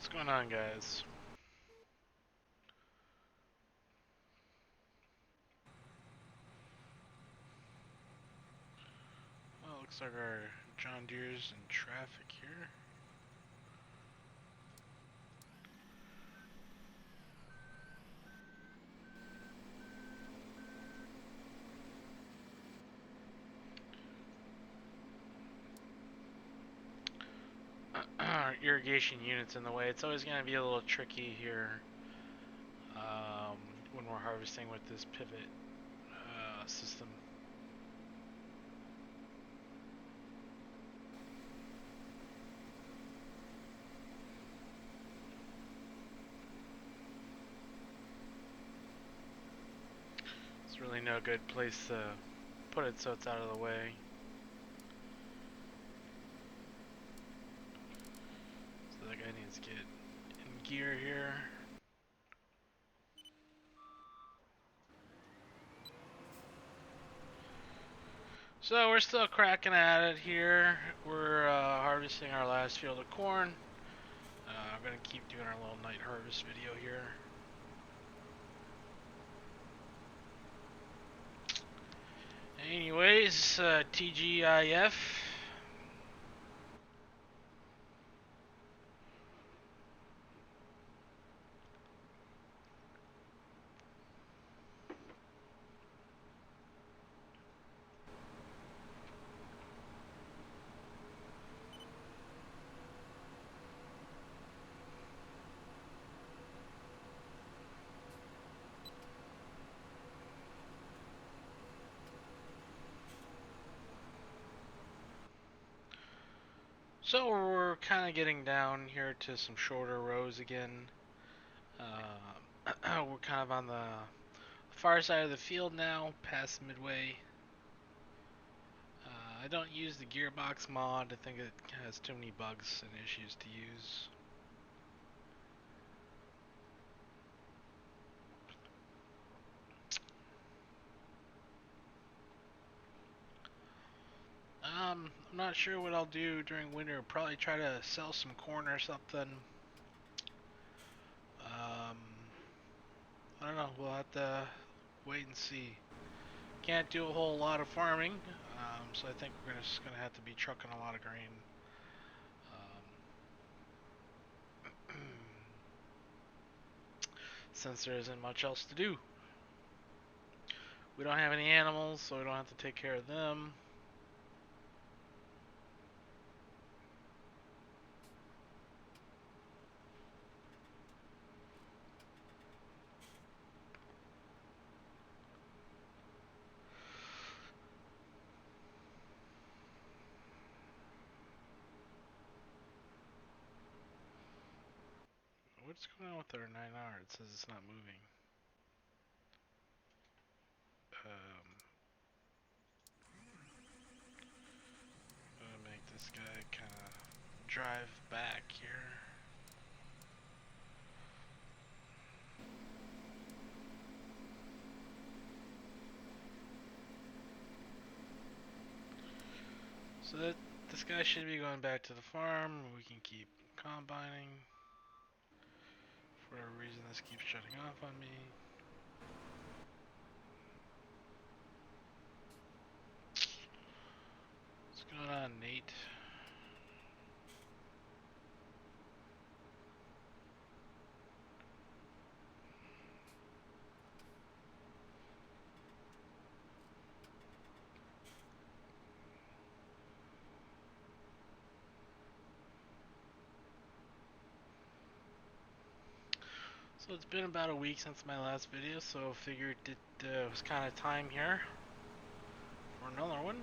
What's going on, guys? Well, looks like our John Deere's in traffic here. Our irrigation unit's in the way. It's always going to be a little tricky here when we're harvesting with this pivot system. It's really no good place to put it so it's out of the way. So that guy needs to get in gear here. So we're still cracking at it here. We're harvesting our last field of corn. I'm going to keep doing our little night harvest video here. Anyways, TGIF. So we're kind of getting down here to some shorter rows again. We're kind of on the far side of the field now, past midway. I don't use the gearbox mod. I think it has too many bugs and issues to use. I'm not sure what I'll do during winter. Probably try to sell some corn or something. I don't know. We'll have to wait and see. Can't do a whole lot of farming, so I think we're just gonna have to be trucking a lot of grain. Since there isn't much else to do. We don't have any animals, so we don't have to take care of them. What's going on with our 9R? It says it's not moving. I'm gonna make this guy kind of drive back here. So this guy should be going back to the farm. We can keep combining. For whatever reason, this keeps shutting off on me. What's going on, Nate? So it's been about a week since my last video, so figured it was kind of time here for another one.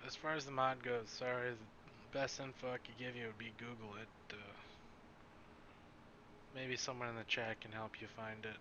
As far as the mod goes, sorry, the best info I could give you would be Google it. Maybe someone in the chat can help you find it.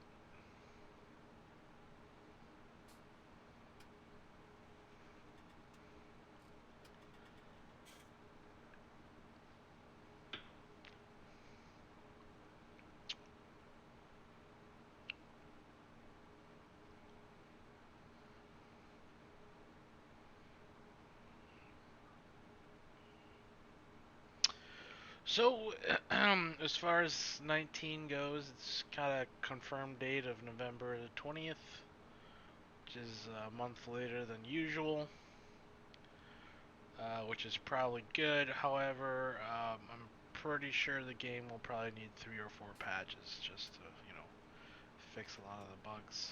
So, as far as 19 goes, it's got a confirmed date of November the 20th, which is a month later than usual, which is probably good. However, I'm pretty sure the game will probably need 3 or 4 patches just to, fix a lot of the bugs.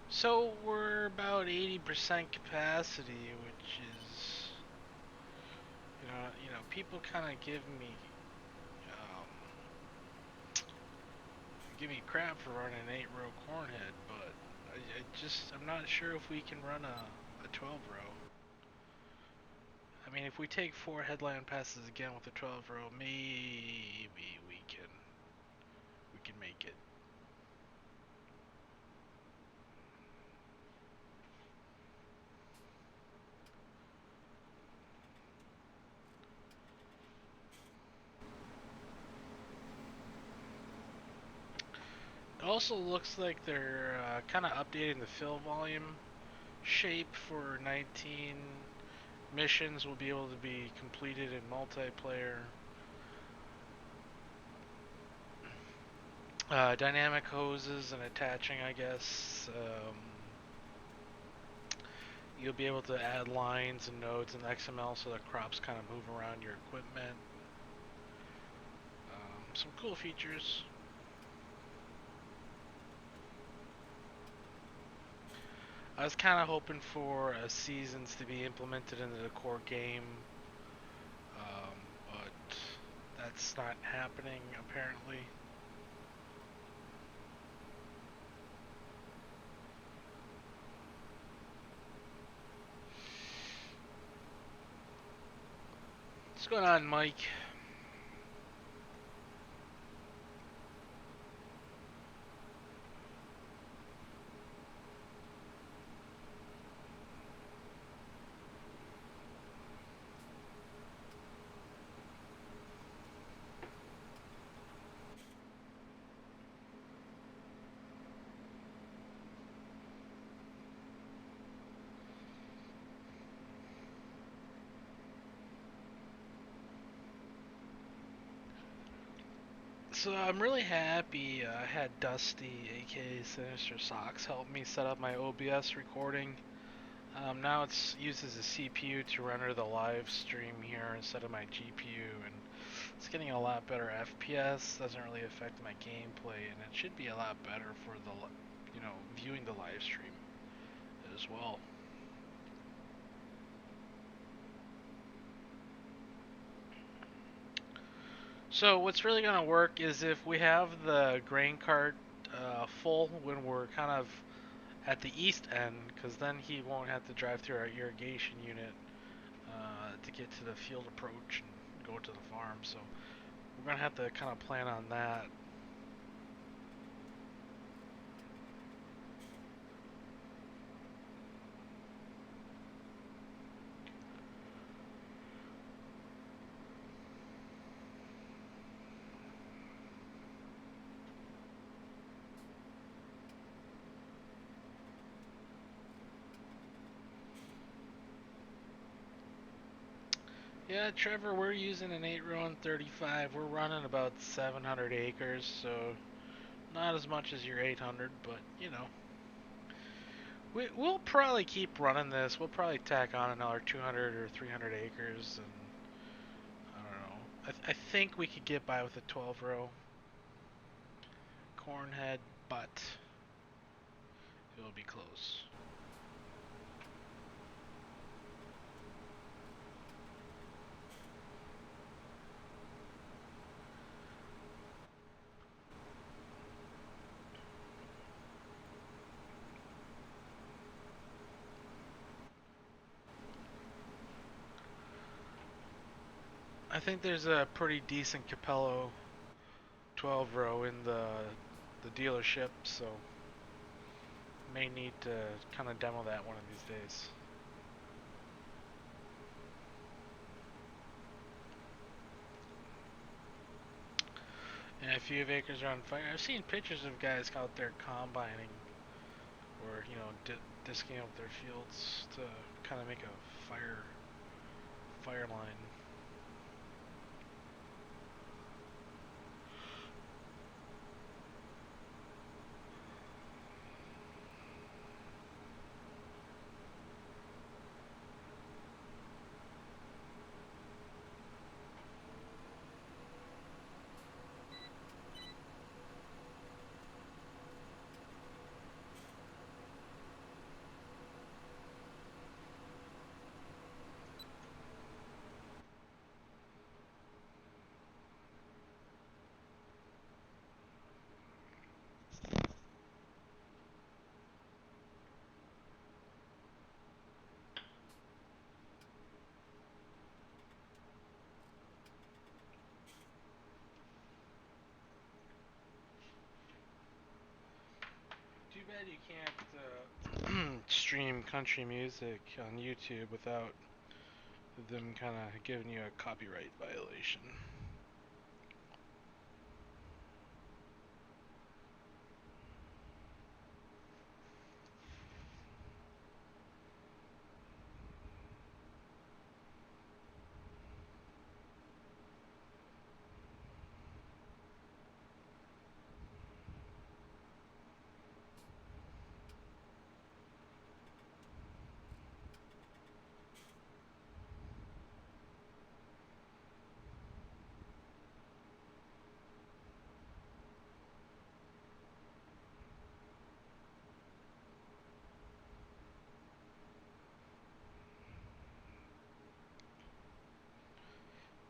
So we're about 80% capacity, which is, people kind of um, give me crap for running an 8-row cornhead, but I'm not sure if we can run a 12-row. I mean, if we take 4 headline passes again with a 12-row, maybe we can make it. It also looks like they're kind of updating the fill volume shape for 19. Missions will be able to be completed in multiplayer. Dynamic hoses and attaching, I guess. You'll be able to add lines and nodes in XML so that crops kind of move around your equipment. Some cool features. I was kind of hoping for seasons to be implemented into the core game, but that's not happening apparently. What's going on, Mike? So I'm really happy I had Dusty, aka Sinister Socks, help me set up my OBS recording. Now it uses a CPU to render the live stream here instead of my GPU, and it's getting a lot better FPS. Doesn't really affect my gameplay, and it should be a lot better for viewing the live stream as well. So what's really going to work is if we have the grain cart full when we're kind of at the east end, because then he won't have to drive through our irrigation unit to get to the field approach and go to the farm. So we're going to have to kind of plan on that. Yeah, Trevor, we're using an 8 row and 35. We're running about 700 acres, so not as much as your 800, but you know. We'll probably keep running this. We'll probably tack on another 200 or 300 acres, and I don't know. I think we could get by with a 12 row corn head, but it'll be close. I think there's a pretty decent Capello 12 row in the dealership, so may need to kind of demo that one of these days. And a few of acres are on fire. I've seen pictures of guys out there combining, or you know, disking up their fields to kind of make a fire line. Too bad you can't stream country music on YouTube without them kind of giving you a copyright violation.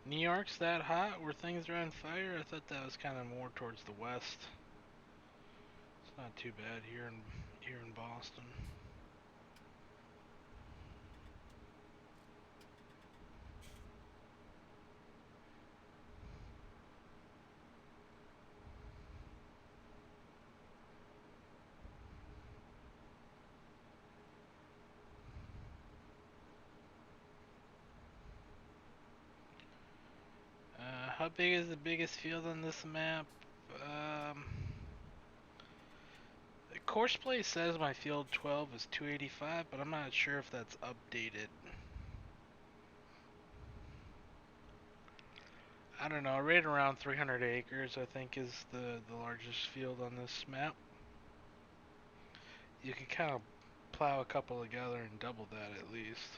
New York's that hot where things are on fire? I thought that was kind of more towards the west. It's not too bad here in Boston. How big is the biggest field on this map? Courseplay says my field 12 is 285, but I'm not sure if that's updated. I don't know, right around 300 acres I think is the largest field on this map. You could kind of plow a couple together and double that at least.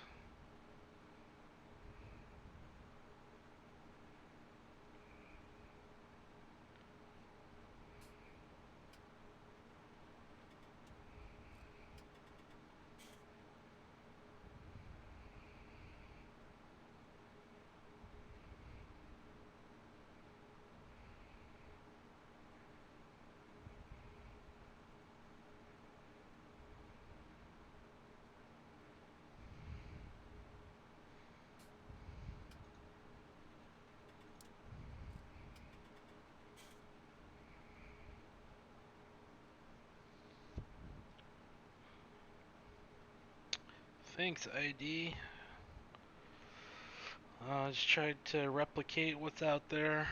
Thanks, ID. Just tried to replicate what's out there.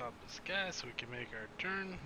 stop this guy so we can make our turn.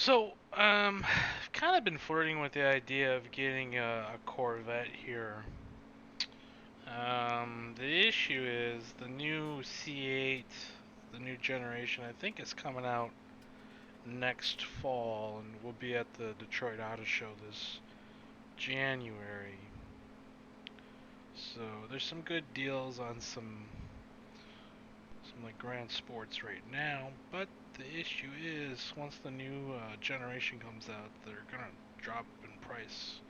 So, kind of been flirting with the idea of getting a Corvette here. The issue is the new C8, the new generation, I think is coming out next fall, and we'll be at the Detroit Auto Show this January. So there's some good deals on some like Grand Sports right now, but the issue is once the new generation comes out, they're gonna drop in price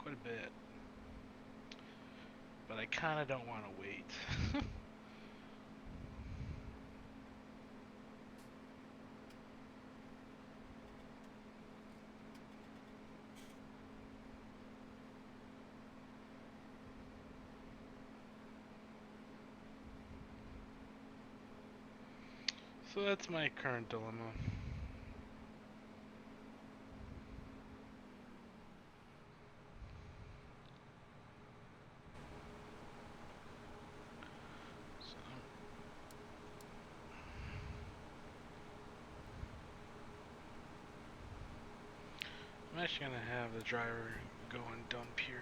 quite a bit. But I kind of don't want to wait. So that's my current dilemma. So I'm actually gonna have the driver go and dump here.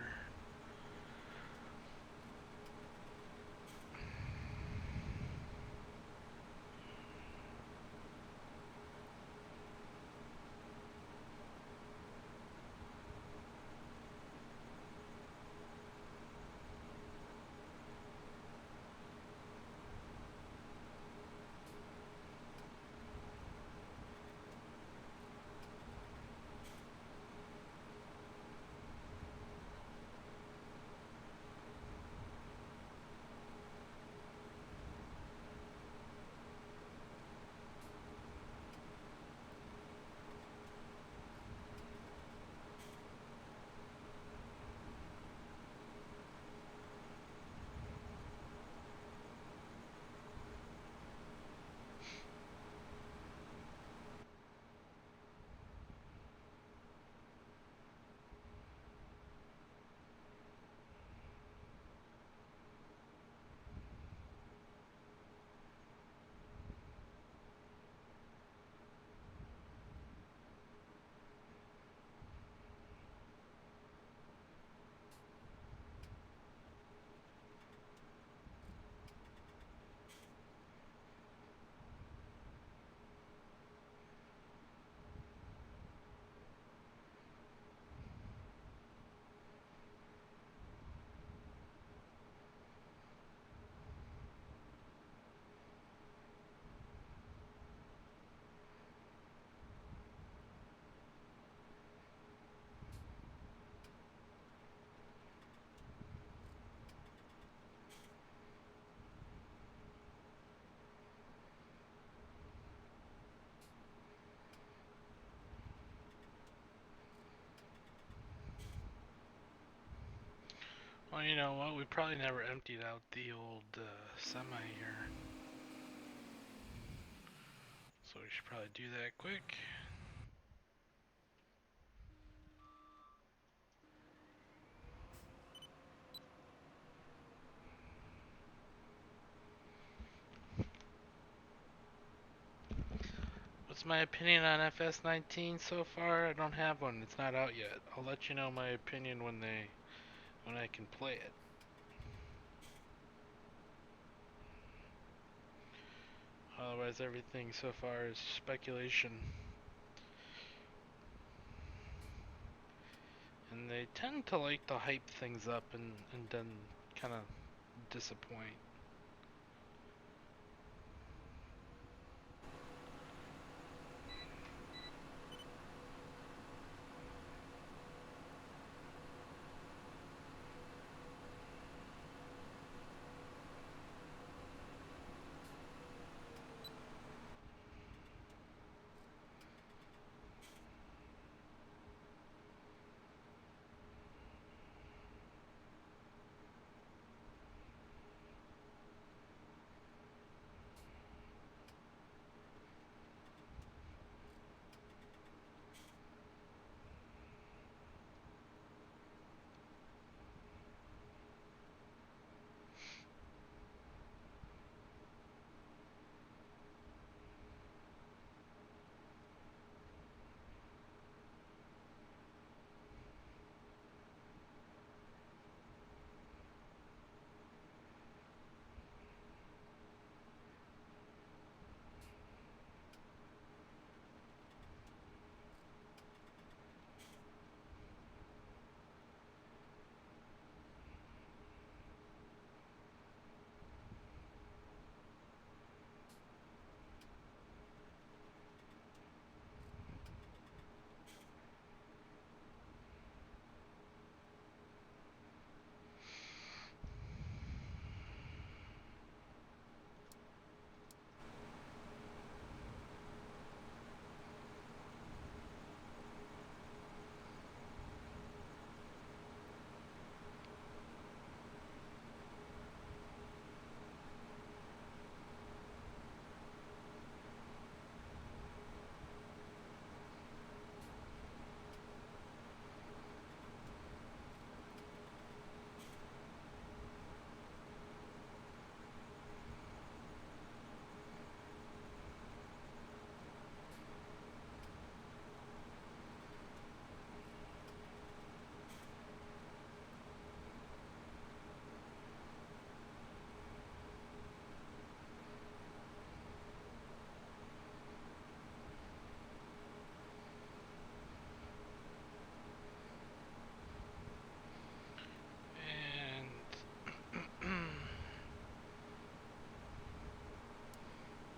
Well, you know what? We probably never emptied out the old semi here. So we should probably do that quick. What's my opinion on FS19 so far? I don't have one. It's not out yet. I'll let you know my opinion when I can play it. Otherwise, everything so far is speculation. And and they tend to like to hype things up and then kind of disappoint.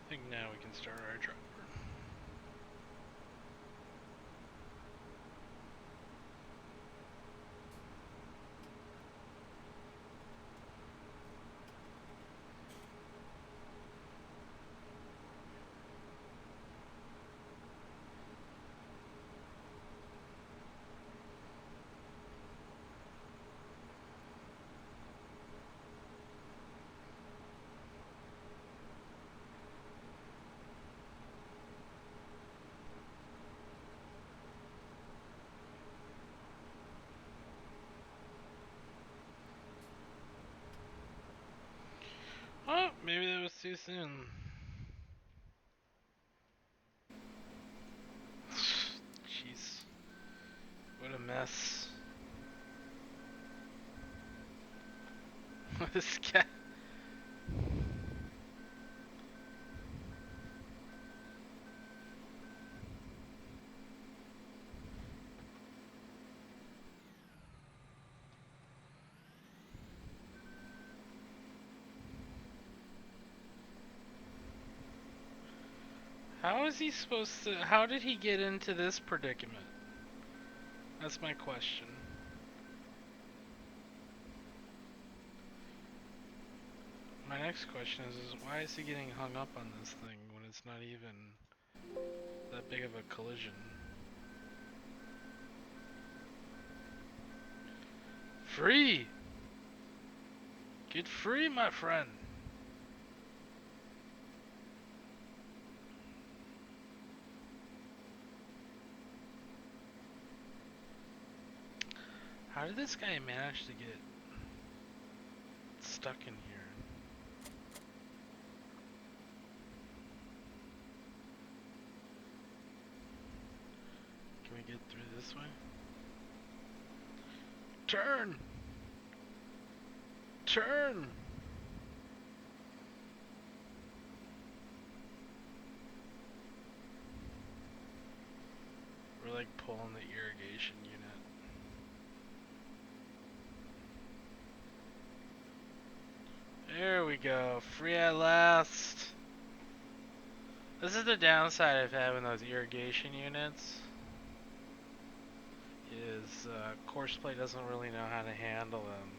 I think now we can start our driver. Oh, maybe that was too soon. Jeez. What a mess. This cat. How is he supposed to... How did he get into this predicament? That's my question. My next question is why is he getting hung up on this thing when it's not even that big of a collision? Free! Get free, my friend! How did this guy manage to get stuck in here? Can we get through this way? Turn! Turn! We're like pulling the irrigation unit. There we go. Free at last. This is the downside of having those irrigation units. Is Courseplay doesn't really know how to handle them.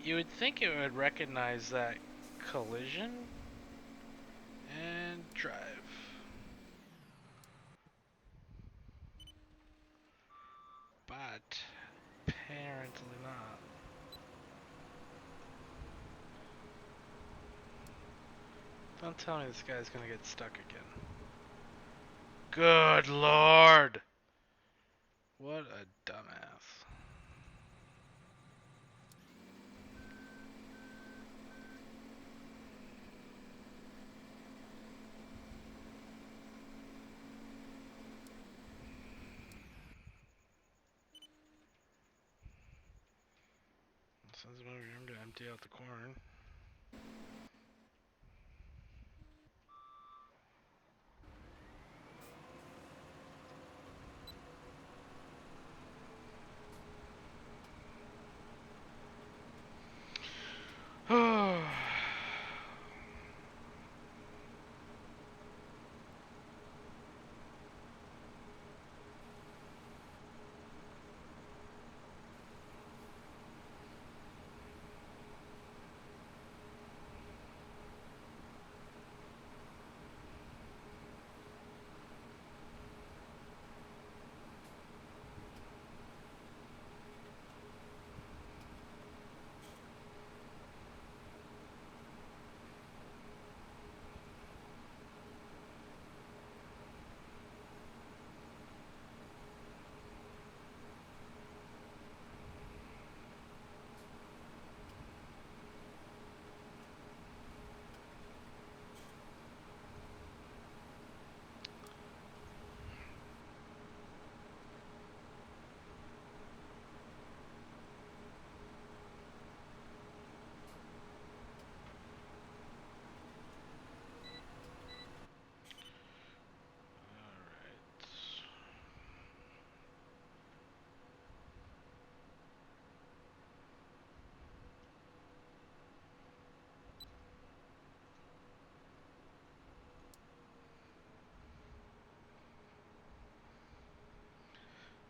You would think it would recognize that collision and drive. But apparently not. Don't tell me this guy's gonna get stuck again. Good lord! What a dumbass. Sounds about room to empty out the corn.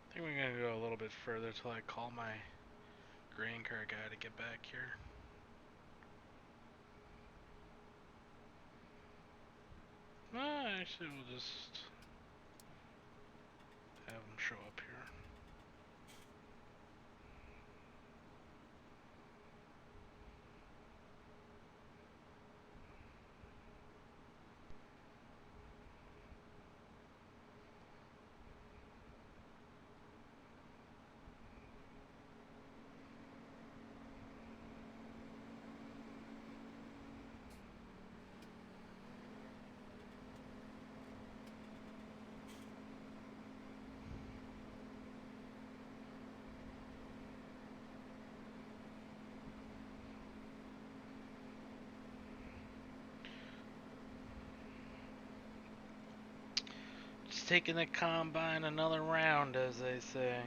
I think we're gonna go a little bit further till I call my grain car guy to get back here. Actually, we'll just have him show up here. Just taking the combine another round, as they say.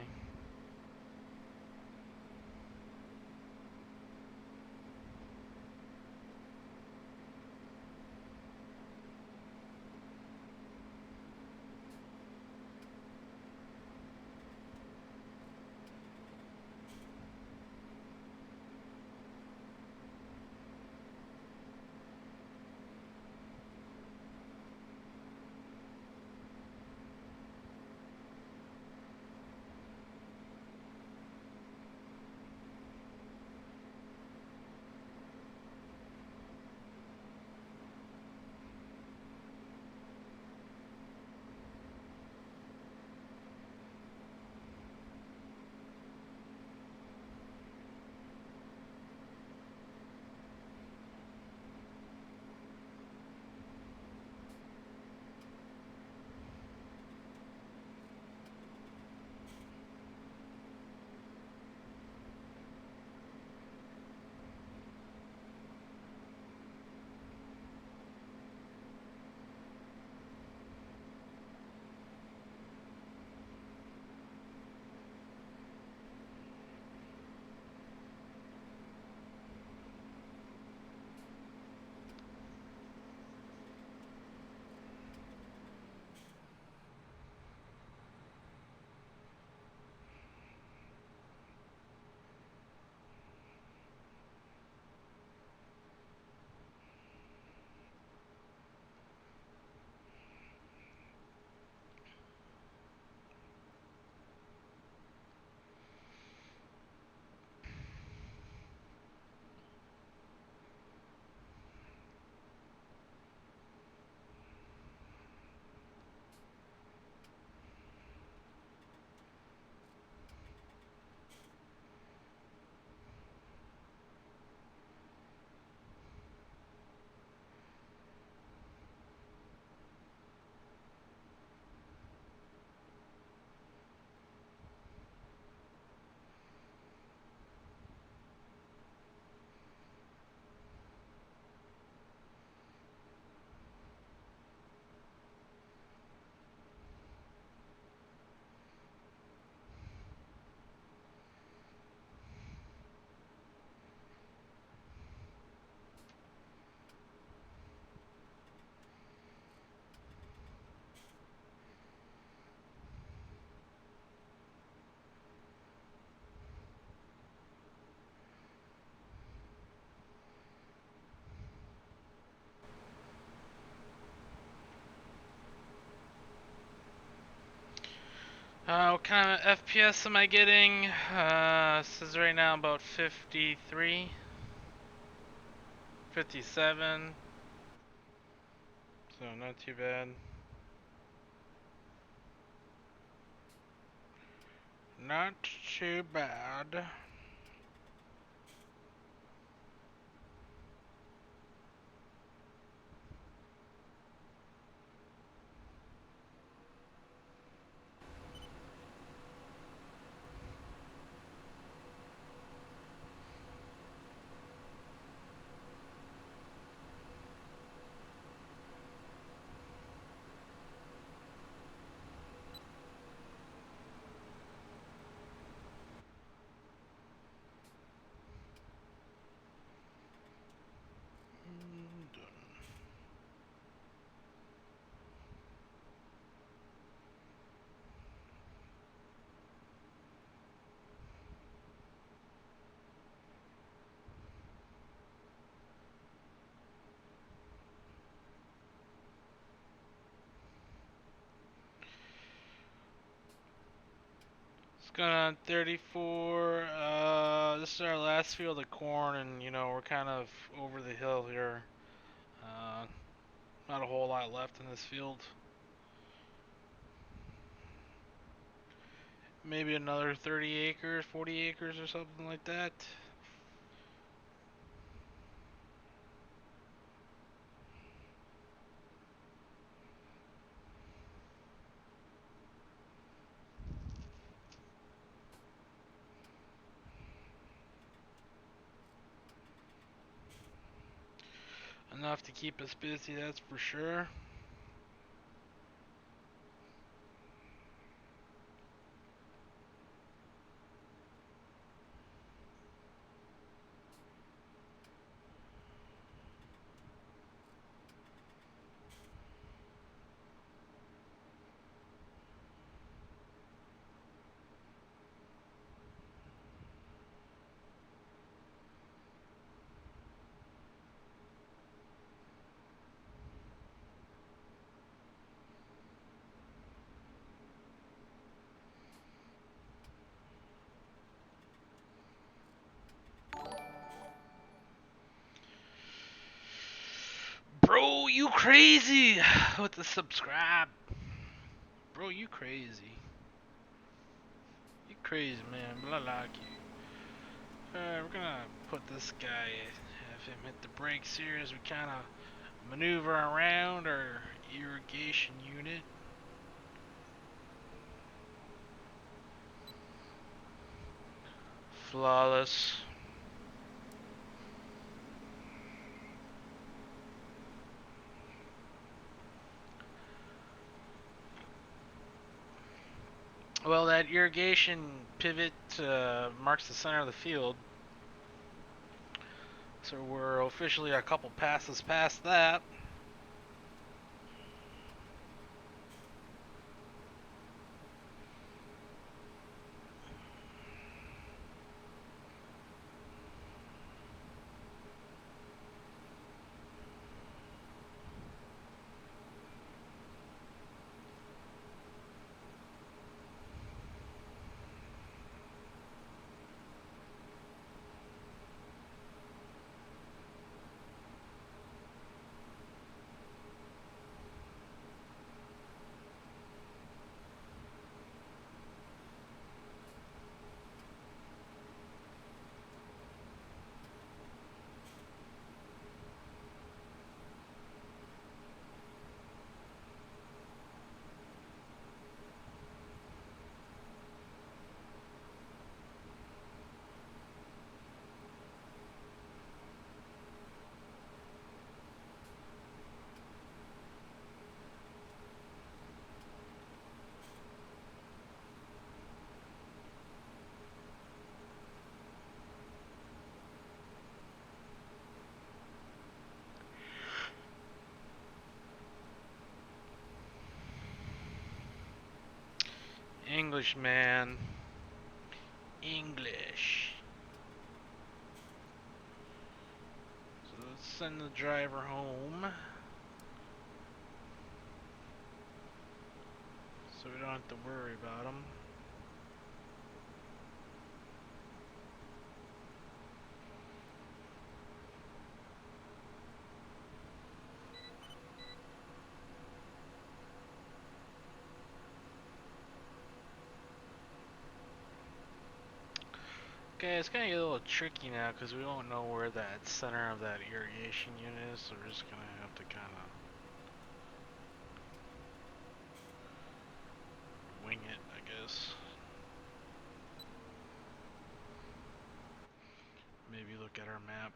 What kind of FPS am I getting? Says right now about 53, 57. So not too bad. Not too bad. It's going on 34. This is our last field of corn, and you know we're kind of over the hill here. Not a whole lot left in this field. Maybe another 30 acres, 40 acres, or something like that. Enough to keep us busy, that's for sure. Bro, you crazy with the subscribe. Bro, you crazy. You crazy, man, but I like you. Alright, we're gonna put this guy, have him hit the brakes here as we kind of maneuver around our irrigation unit. Flawless. Well, that irrigation pivot marks the center of the field. So we're officially a couple passes past that. English, man. English. So let's send the driver home. So we don't have to worry about him. Okay, it's gonna get a little tricky now because we don't know where that center of that irrigation unit is, so we're just gonna have to kind of wing it, I guess. Maybe look at our map.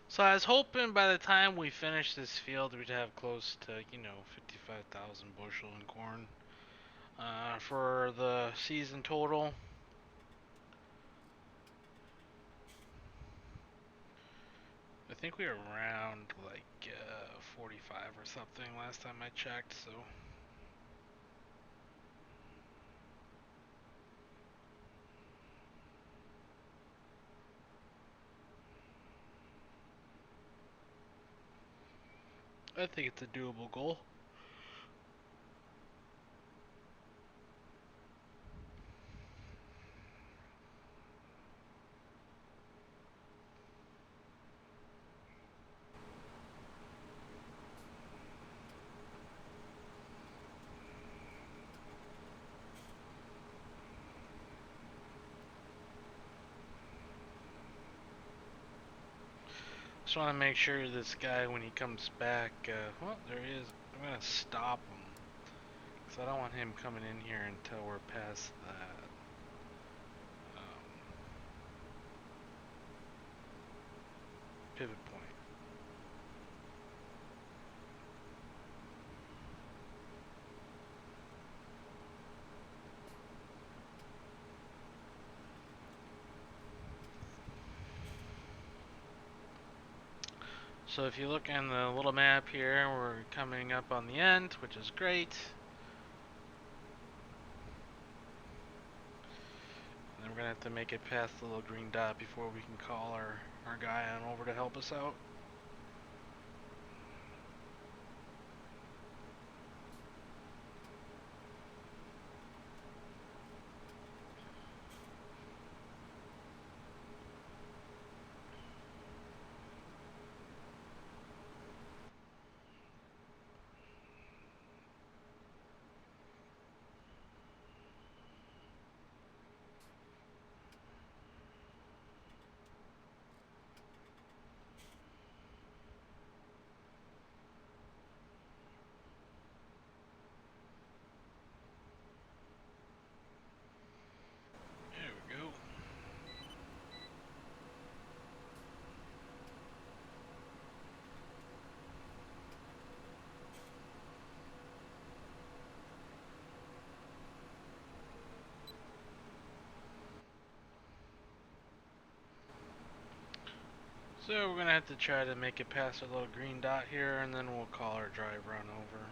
So I was hoping by the time we finish this field, we'd have close to, 55,000 bushel in corn for the season total. I think we were around like 45 or something last time I checked, so. I think it's a doable goal. Just want to make sure this guy, when he comes back, well, there he is. I'm going to stop him. Because I don't want him coming in here until we're past that pivot point. So if you look in the little map here, we're coming up on the end, which is great. And then we're going to have to make it past the little green dot before we can call our guy on over to help us out. There we go. So we're going to have to try to make it past our little green dot here, and then we'll call our driver on over.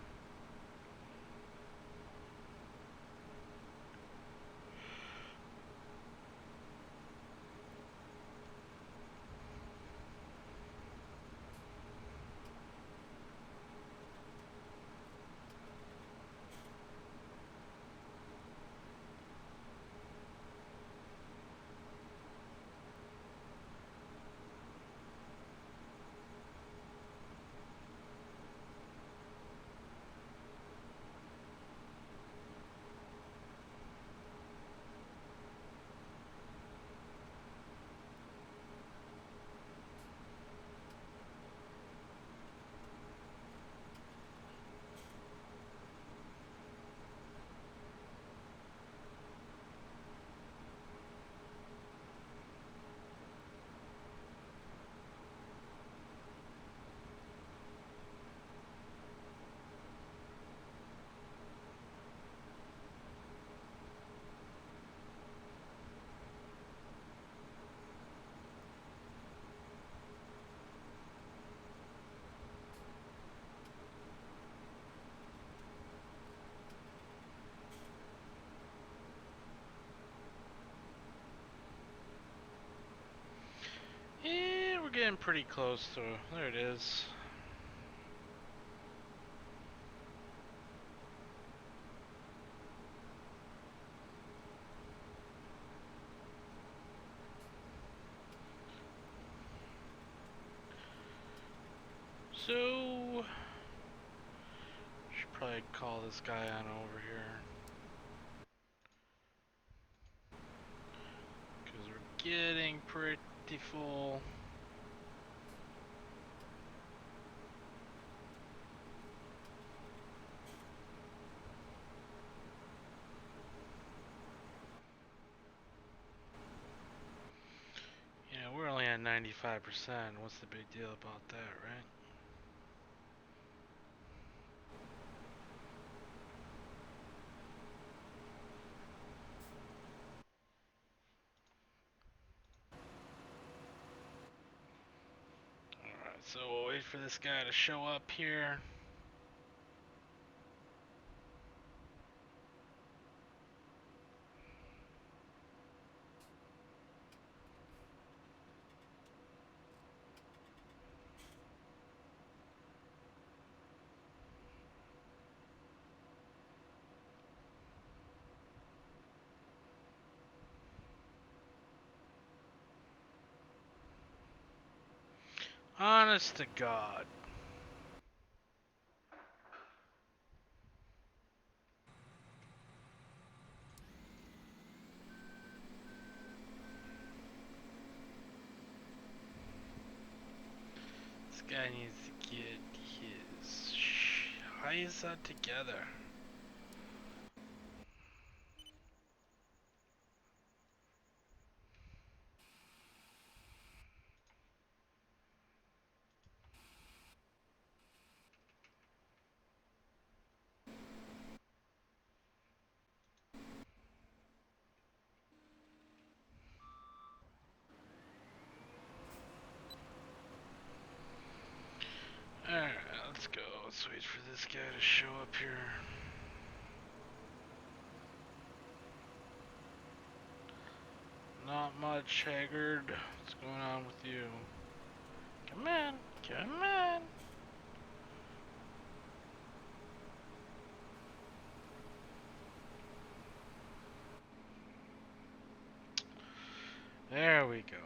pretty close to, there it is. So, should probably call this guy on over here. Because we're getting pretty full. Yeah, we're only at 95%. What's the big deal about that, right? Alright, so we'll wait for this guy to show up here. Honest to God. This guy needs to get his Shiza together. Alright, let's go. Let's wait for this guy to show up here. Not much, Haggard. What's going on with you? Come on, come on. There we go.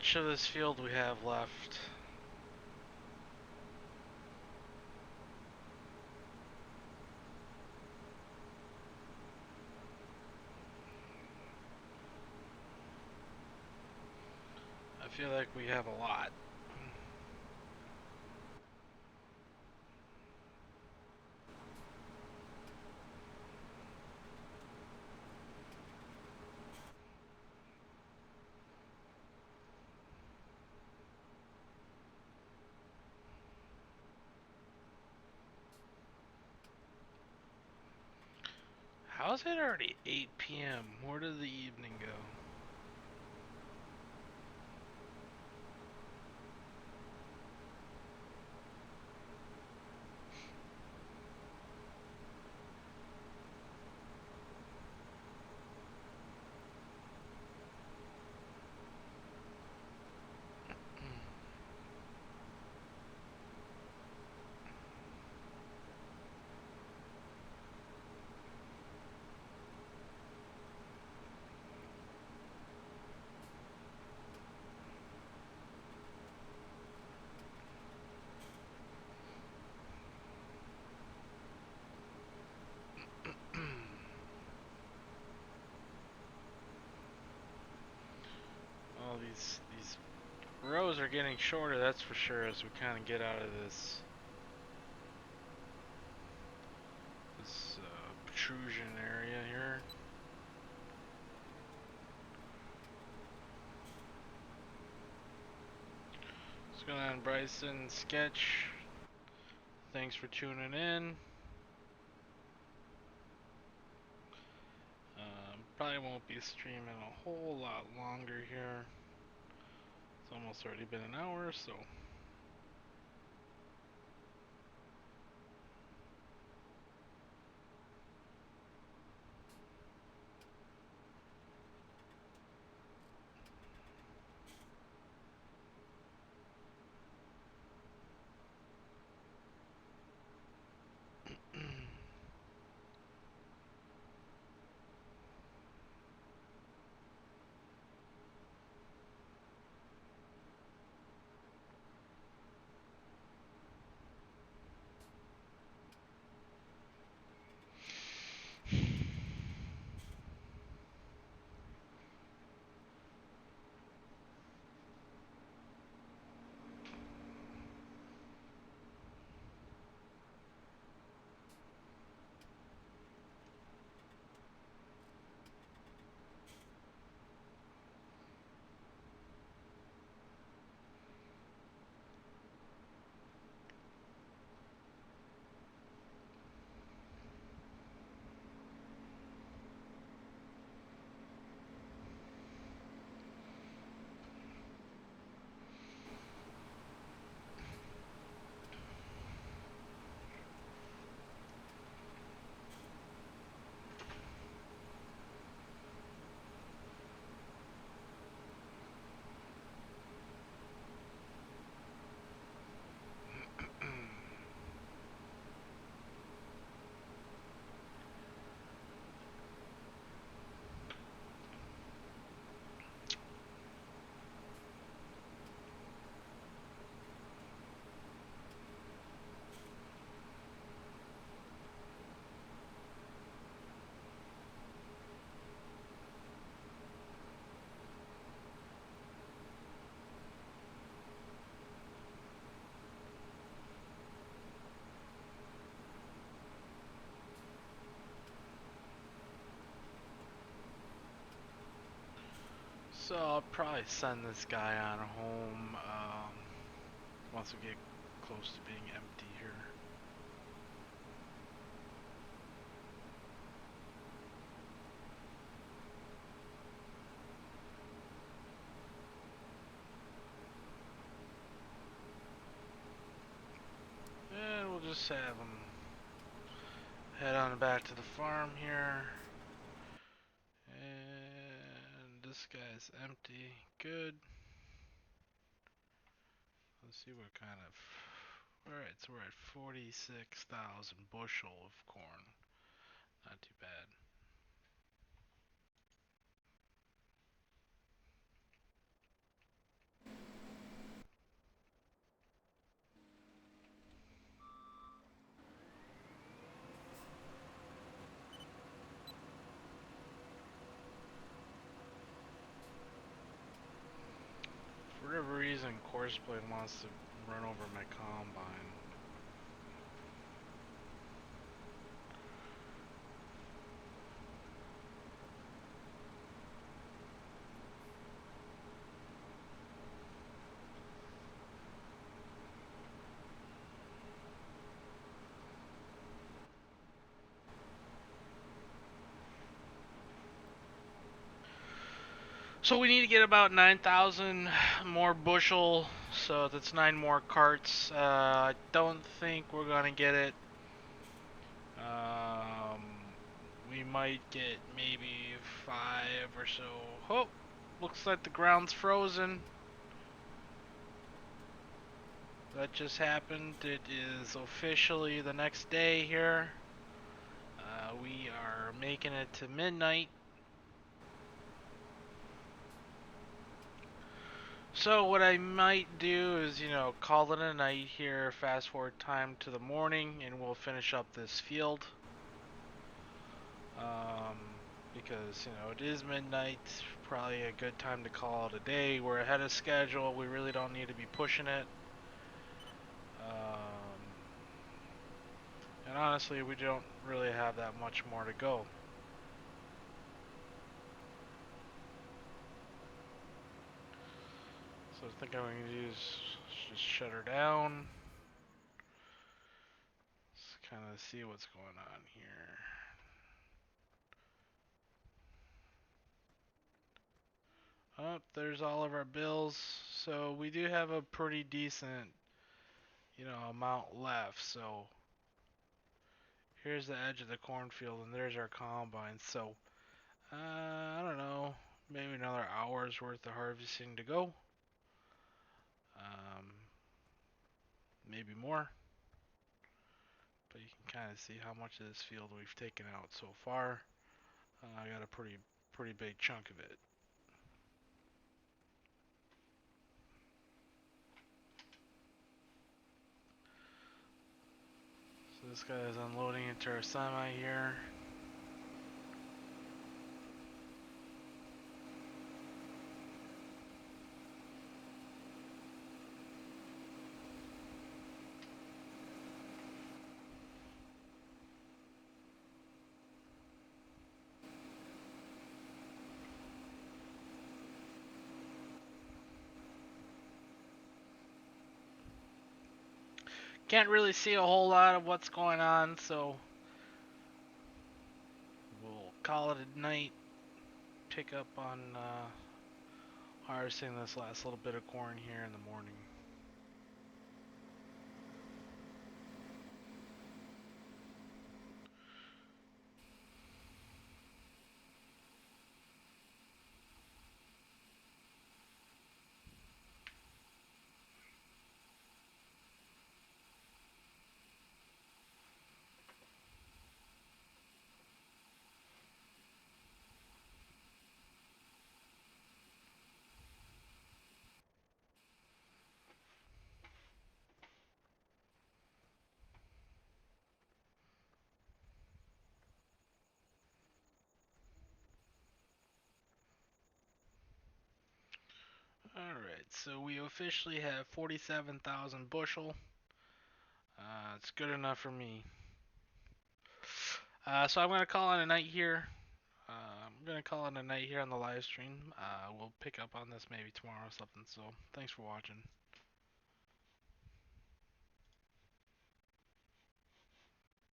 much of this field we have left? I feel like we have a lot. How's it already 8 p.m.? Where did the evening go? Oh, these rows are getting shorter, that's for sure, as we kind of get out of this protrusion area here. What's going on, Bryson? Sketch. Thanks for tuning in. Probably won't be streaming a whole lot longer here. It's almost already been an hour, so. So I'll probably send this guy on home once we get close to being empty here. And we'll just have him head on back to the farm here. And this guy's empty. Good. Let's see what kind of... Alright, so we're at 46,000 bushel of corn. Not too bad. First blade wants to run over my combine. So we need to get about 9,000 more bushel, so that's 9 more carts. I don't think we're gonna get it. Um, we might get maybe 5 or so. Oh, looks like the ground's frozen. That just happened. It is officially the next day here. We are making it to midnight. So what I might do is, call it a night here, fast forward time to the morning, and we'll finish up this field. Um, because, it is midnight, probably a good time to call it a day. We're ahead of schedule, we really don't need to be pushing it. And honestly, we don't really have that much more to go. So I think I'm going to do is just shut her down. Let's kind of see what's going on here. Oh, there's all of our bills. So we do have a pretty decent, amount left. So here's the edge of the cornfield, and there's our combine. So I don't know, maybe another hour's worth of harvesting to go. Um, maybe more. But you can kind of see how much of this field we've taken out so far. I got a pretty big chunk of it. So this guy is unloading into our semi here. Can't really see a whole lot of what's going on, so we'll call it a night. Pick up on harvesting this last little bit of corn here in the morning. Alright, so we officially have 47,000 bushel. It's good enough for me. So I'm going to call it a night here. I'm going to call it a night here on the live stream. We'll pick up on this maybe tomorrow or something. So thanks for watching.